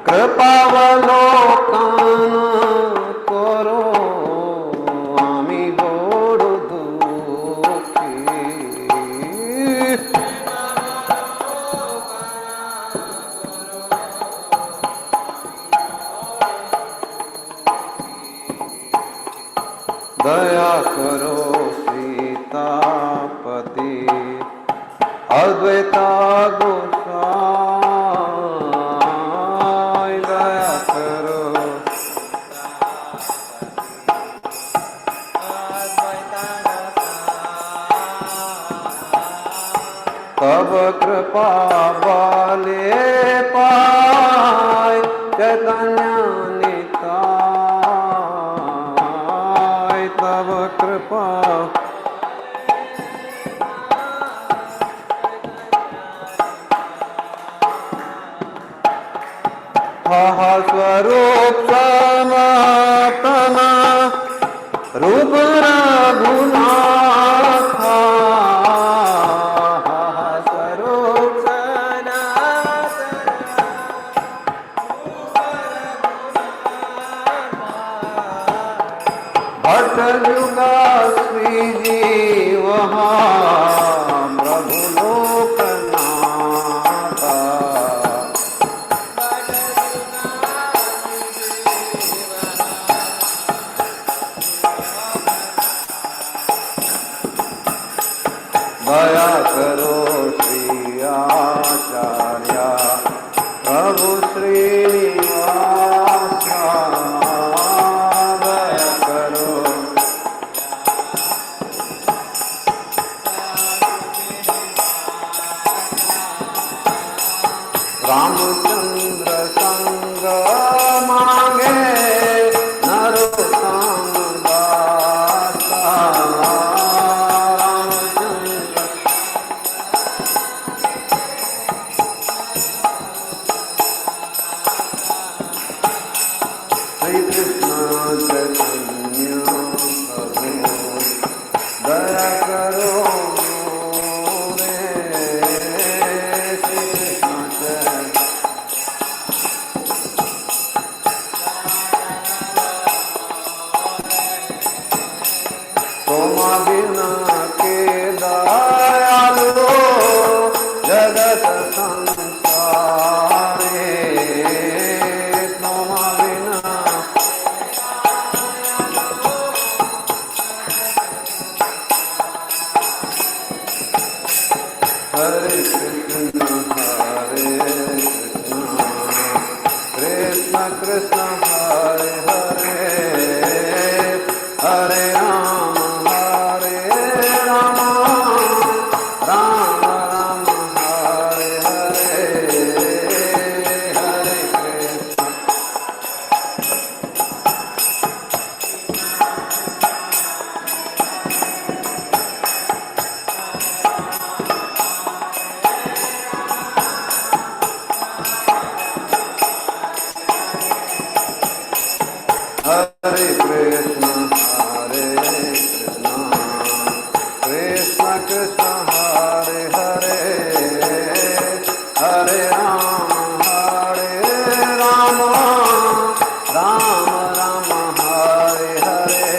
कृपावलोकन करो आमी बड़ दुखी दया करो सीतापति अद्वैता गोसाई दया करो तब कृपा बले पाय चैतन्य निताय तब कृपा स्वरूप सनातन रूप रघुनाथ स्वरूप सनातन भट्ट युगा श्री जीव प्रभु लोकनाथ दया करो श्री आचार्य प्रभु श्रीनिवास दया करो रामचंद्र संग मांगे नरोत्तम दासा श्री कृष्ण चैतन्य प्रभु दया करो रे श्री कृष्ण तोमा बिना के दयालु जगत संसारे तोमा बिना हरे कृष्ण कृष्ण कृष्ण हरे हरे हरे राम राम राम हरे हरे हरे कृष्ण हरे कृष्ण कृष्ण कृष्ण हरे हरे हरे राम राम राम हरे हरे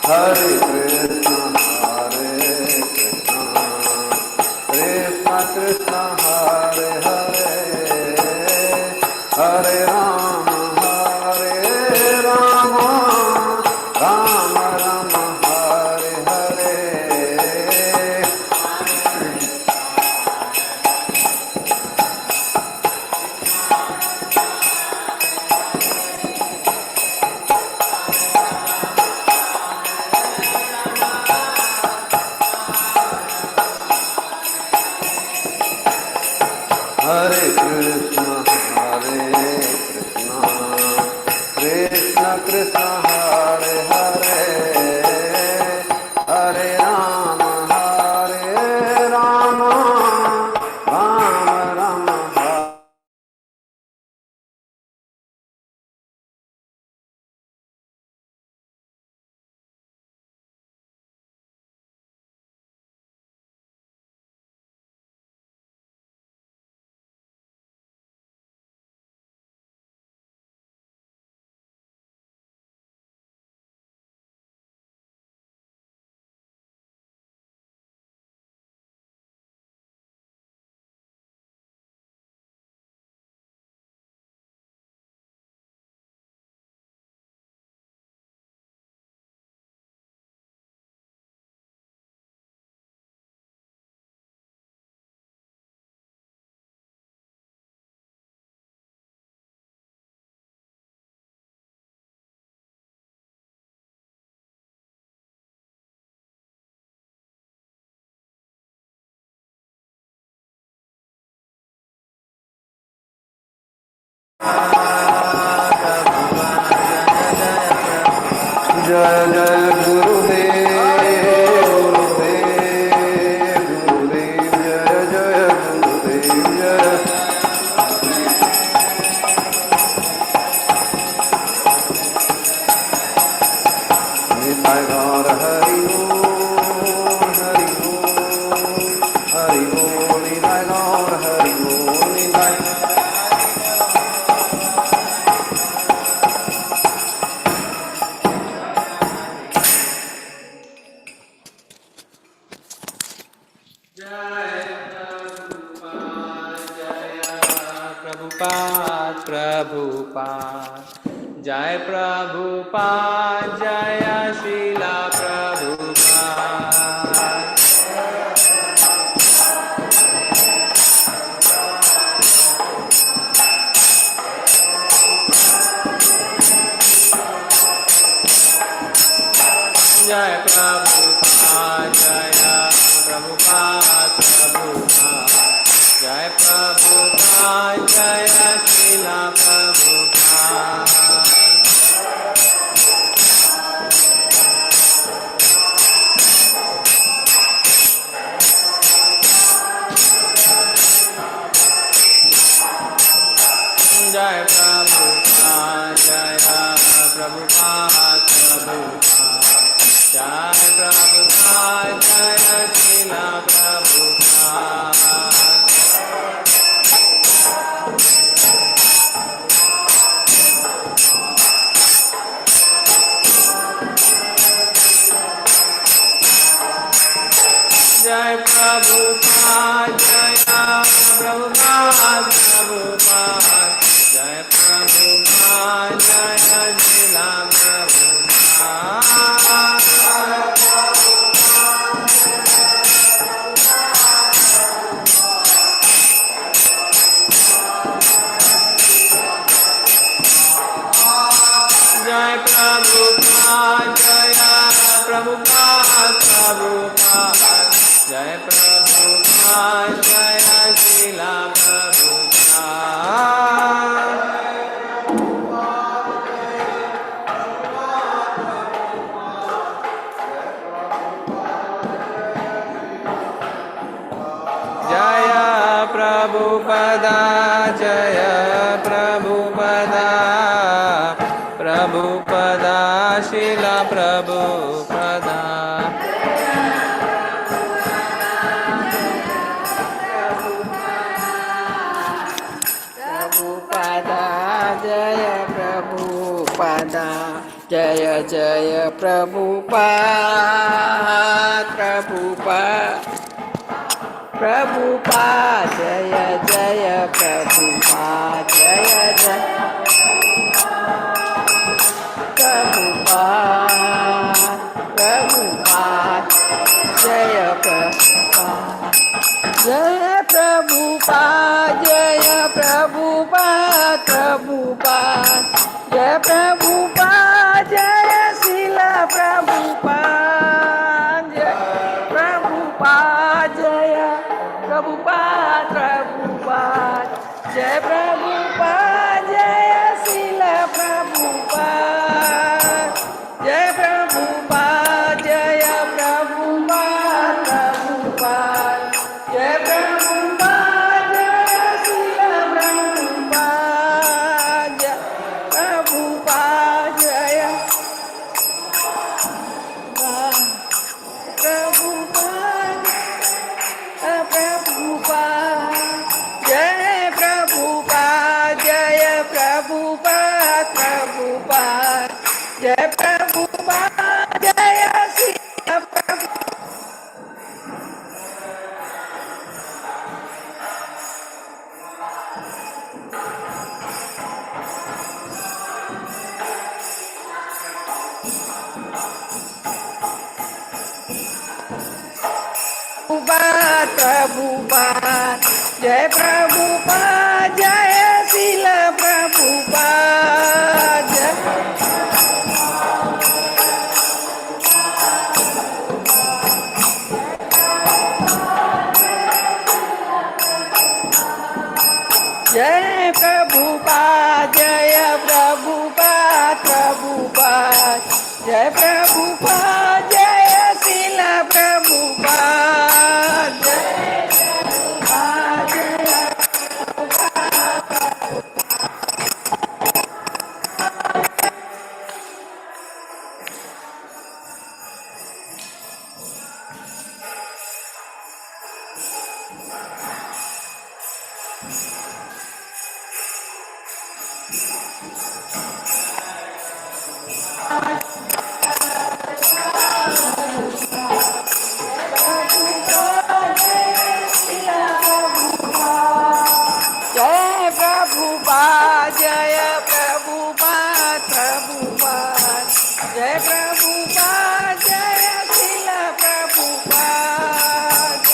हरे कृष्ण हरे कृष्ण कृष्ण कृष्ण हरे हरे हरे राम राम राम हरे हरे हरे कृष्ण कृष्ण कृष्ण हरे हरे हरे राम राम प्रभुपाद प्रभुपाद जय प्रभुपाद जय शीला प्रभुपाद जय प्रभुपाद जय प्रभुपाद प्रभुपाद जय प्रभुपाद जय शीला प्रभुपाद जय प्रभुपाद जय प्रभुपाद प्रभुपाद जय प्रभुपाद जय शीला प्रभुपाद जय प्रभुपाद जय प्रभुपाद प्रभुपाद जय प्रभुपाद जय शीला प्रभुपाद जय प्रभुपाद जय प्रभुपाद प्रभुपाद जय प्रभुपाद जय शीला प्रभुपाद जय प्रभुपदा जय प्रभुपदा प्रभुपदा शीला प्रभुपदा प्रभुपादा जय प्रभुपादा जय जय प्रभुपाद प्रभुपाद प्रभुपाद जय जय प्रभुपाद जय जय प्रभुपाद प्रभुपाद जय प्रभुपाद जय प्रभुपाद जय प्रभुपाद प्रभुपाद जय प्रभुपाद जय शीला प्रभुपाद जय प्रभुपाद जय प्रभुपाद प्रभुपाद जय प्रभुपाद जय शीला प्रभुपाद जय प्रभुपाद जय प्रभुपाद प्रभुपाद जय प्रभुपाद जय शीला प्रभुपाद जय प्रभुपाद जय प्रभुपाद प्रभुपाद जय प्रभुपाद जय प्रभुपाद प्रभुपाद जय प्रभुपाद जय शीला प्रभुपाद प्रभुपाद जय प्रभुपाद जय शीला प्रभुपाद जय प्रभुपाद जय प्रभुपाद प्रभुपाद जय प्रभुपाद जय शीला प्रभुपाद जय प्रभुपाद जय प्रभुपाद प्रभुपाद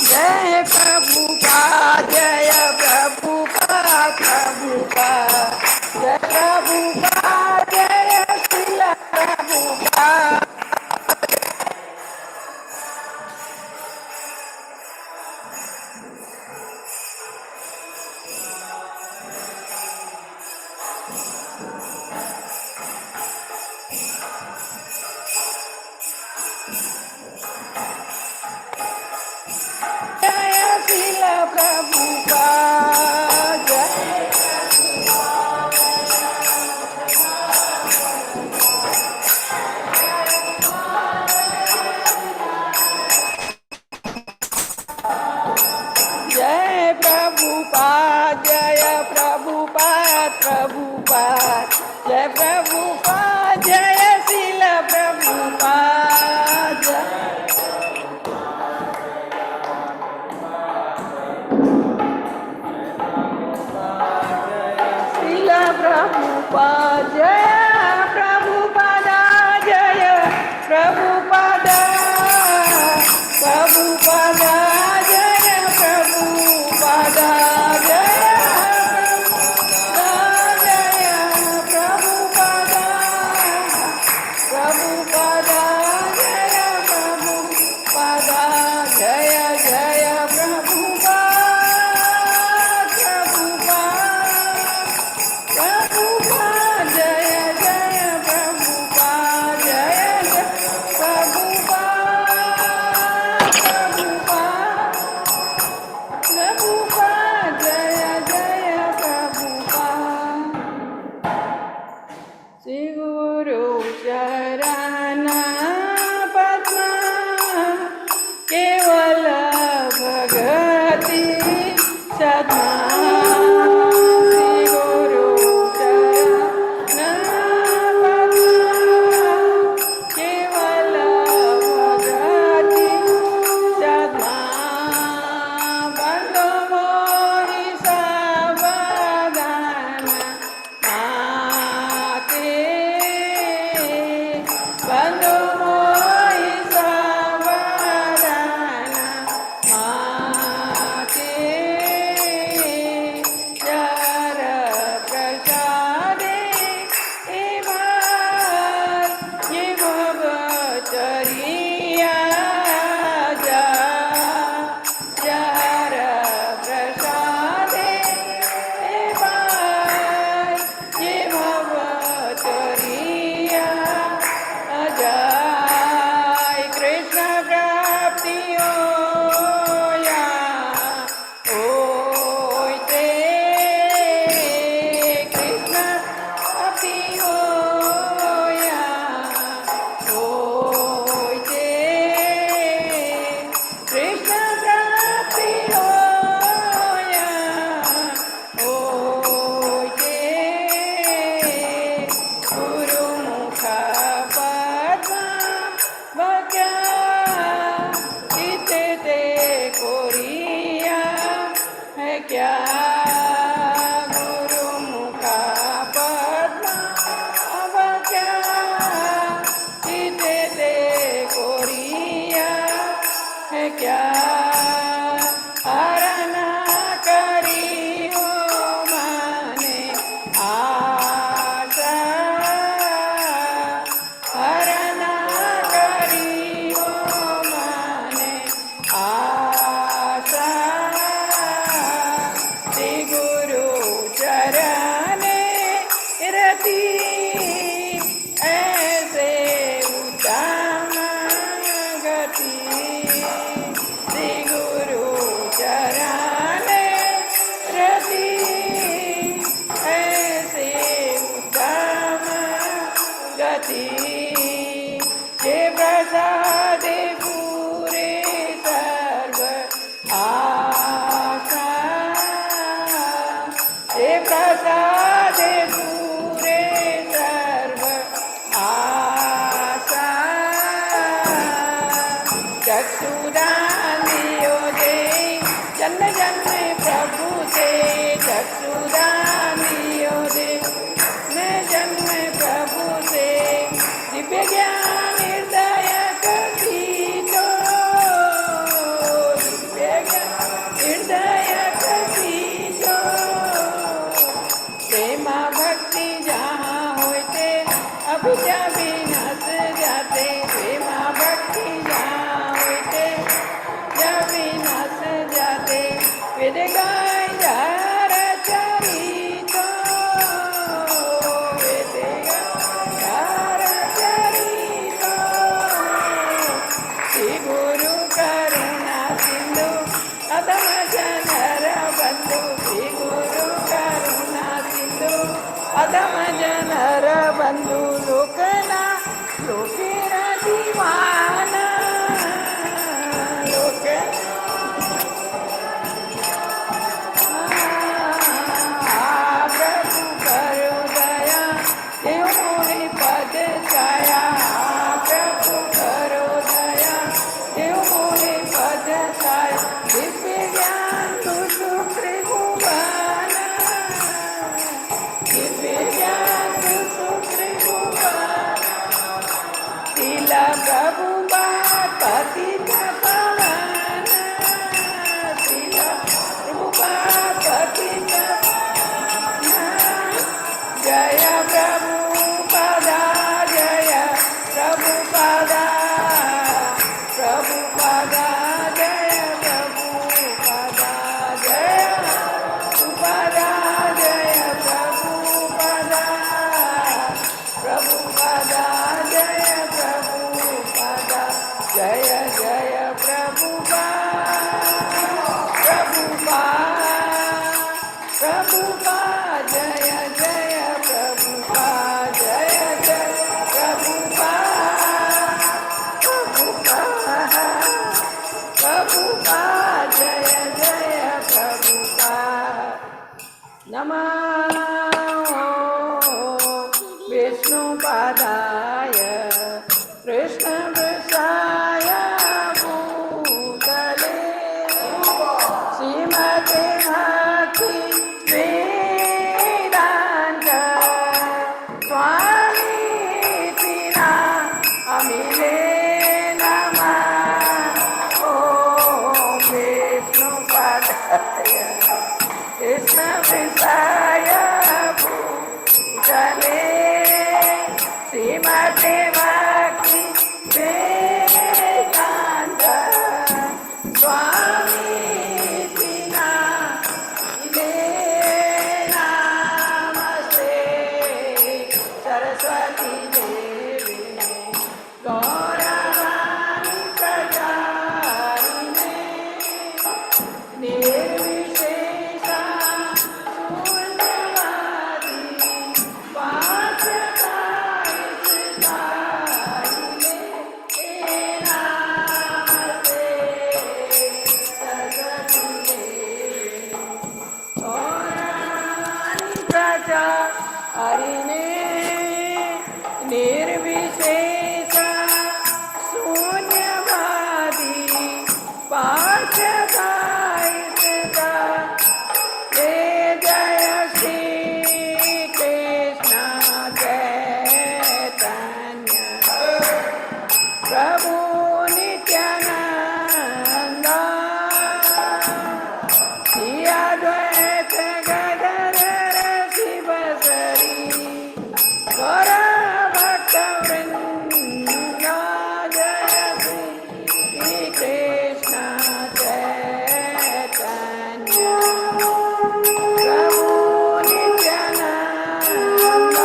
जय प्रभुपाद जय प्रभुपाद प्रभुपाद जय प्रभुपाद जय श्रील प्रभुपाद जय श्रील प्रभुपाद जय प्रभुपाद जय प्रभुपाद प्रभुपाद जय प्रभुपाद जय श्रील प्रभुपाद श्रील प्रभुपाद जय प्रभुपाद जय प्रभुपाद प्रभुपाद जय प्रभुपाद जय प्रभुपाद प्रभुपाद जय प्रभुपाद जय जय प्रभुपाद प्रभुपाद प्रभुपाद जय जय प्रभुपाद जय जय प्रभुपाद प्रभुपाद जय जय प्रभुपाद श्री गुरु शरण पद्मा केवल भगति सद्मा श्री गुरु शरण पद्मा केवल भगति सद्मा बंधु मोहि सावधान माते बंधु मोहि सावधान माते जर प्रसादे एवार ये भवचरिया जा जर प्रसादे एवार ये भवचरिया अजय कृष्ण प्राप्ति होया होइते कृष्ण प्राप्ति होया होइते कृष्ण प्राप्ति होया होइते गुरुमुख पद्मा भक्त्या चित्ते ते कोरिया है क्या गुरुमुख पद्मा भक्त्या चित्ते ते कोरिया है क्या हरण करी हो माने आशा हरण करी हो माने आशा जब नस जाते प्रेमा भक्ति जाते जब नस जाते फिर गाय जार चरितो वेद जार चरितो श्री गुरु करुणा सिंधु अधम जनर बंधु श्री गुरु करुणा सिंधु अधम जनर बंधु लोकना लोकेरा दीवाना लोक प्रभु करो दया देव मोहि पद छाया प्रभु करो दया देव मोहि पद छाया दिव्य ज्ञान तुझु त्रिभुवन दिव्य ज्ञान तुझु त्रिभुवन लीला प्रभु बात पतित पावन लीला प्रभु बात पतित जय प्रभु पदा जय प्रभु पदा प्रभु पदा जय प्रभु पदा जय पदा जय प्रभु पदा प्रभु पदा जय प्रभु पदा जय जय प्रभु प्रभु प्रभु जय जय प्रभु जय जय प्रभु प्रभु जय जय प्रभु नमः विष्णुपादाय कृष्ण वृषाय भूतले श्रीमते भक्ति वेदांत स्वामी तीना अमिले नमः ओम विष्णुपादाय कृष्ण वृषाय भूतले श्रीमते भक्ति वेदांत स्वामी तीना नमस्ते सरस्वती देवी गौरवाणी प्रचारिणे निर्विशेषा शून्यवादी हरिणे निर्विशेष शून्यवादी पार्श्वदायिता जय जय श्री कृष्ण चैतन्य प्रभु नित्यानंद श्री अद्वैत गदाधर शिवसरी गौर भक्त वृंद जय श्री कृष्ण चैतन्य प्रभु नित्यानंद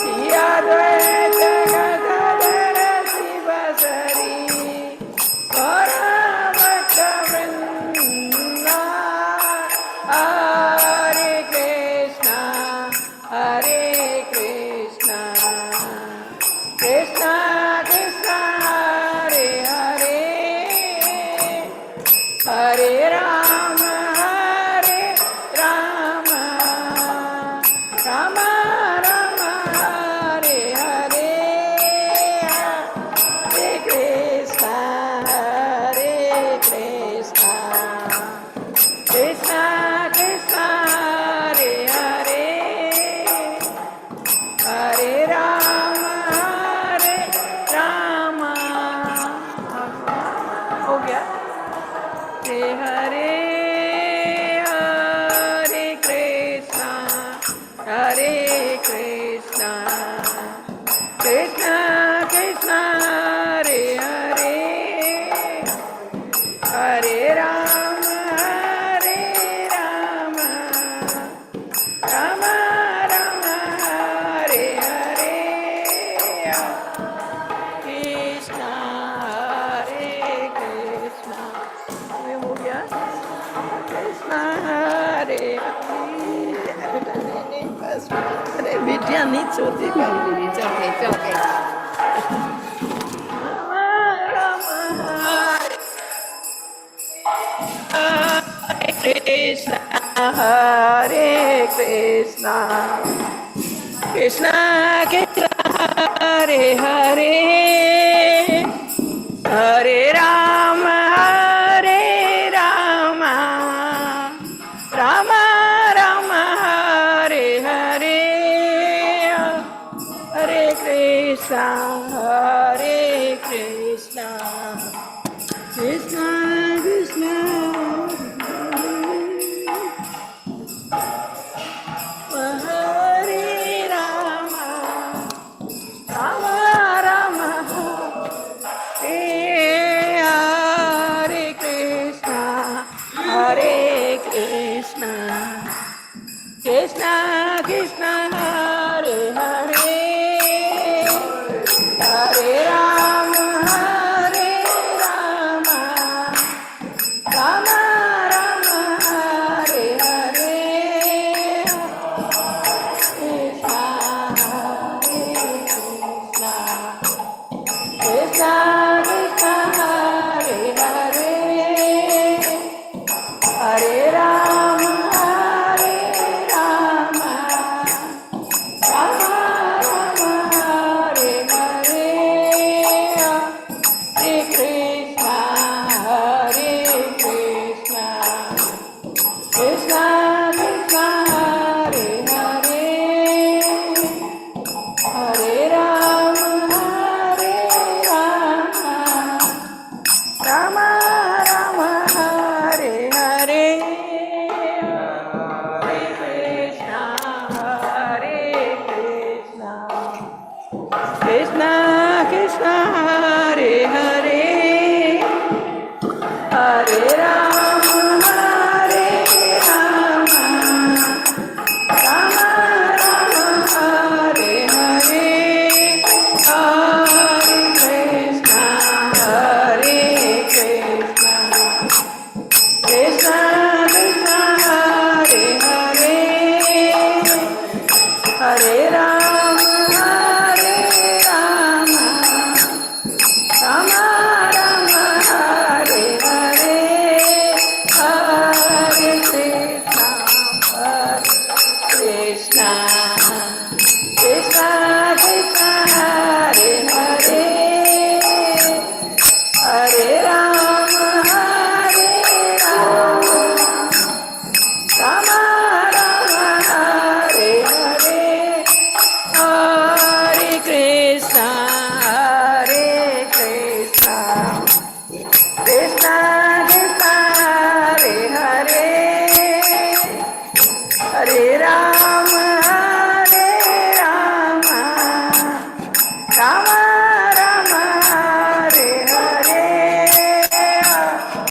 श्री अद्वैत गदाधर शिवसरी गौर भक्त वृंद हरे कृष्ण कृष्ण कृष्ण हरे हरे हरे राम राम राम हरे हरे हरे कृष्ण कृष्ण कृष्ण Krishna Hare अरे बेटियां नहीं सोती बाबू चौके चौके Krishna Hare Krishna Krishna Krishna Hare Hare Hare Rama Hare Rama Rama Rama Hare Hare Hare Krishna Hare Krishna Krishna Krishna Hare Rama Rama Rama Hare Krishna Hare Krishna Krishna Krishna Hare Hare Hare Rama Hare Rama Rama Rama Hare Hare Krishna Hare Krishna Krishna Krishna Hare Hare Hare Rama Hare Rama Rama Rama Hare Hare Hare Krishna Hare Krishna Krishna Krishna Hare Hare Hare Rama Hare Rama Rama Rama Hare Hare Hare Krishna Hare Krishna Krishna Krishna Hare Hare Hare Rama Hare Rama Rama Rama Hare Hare Hare Krishna Hare Krishna Krishna Krishna Hare Hare Hare Rama Hare Rama Rama Rama Hare Hare Hare Krishna Krishna Krishna Krishna Hare Hare Hare Rama Hare Rama Rama Rama Hare Hare Hare Krishna Hare Krishna Krishna Krishna Hare Hare Hare Rama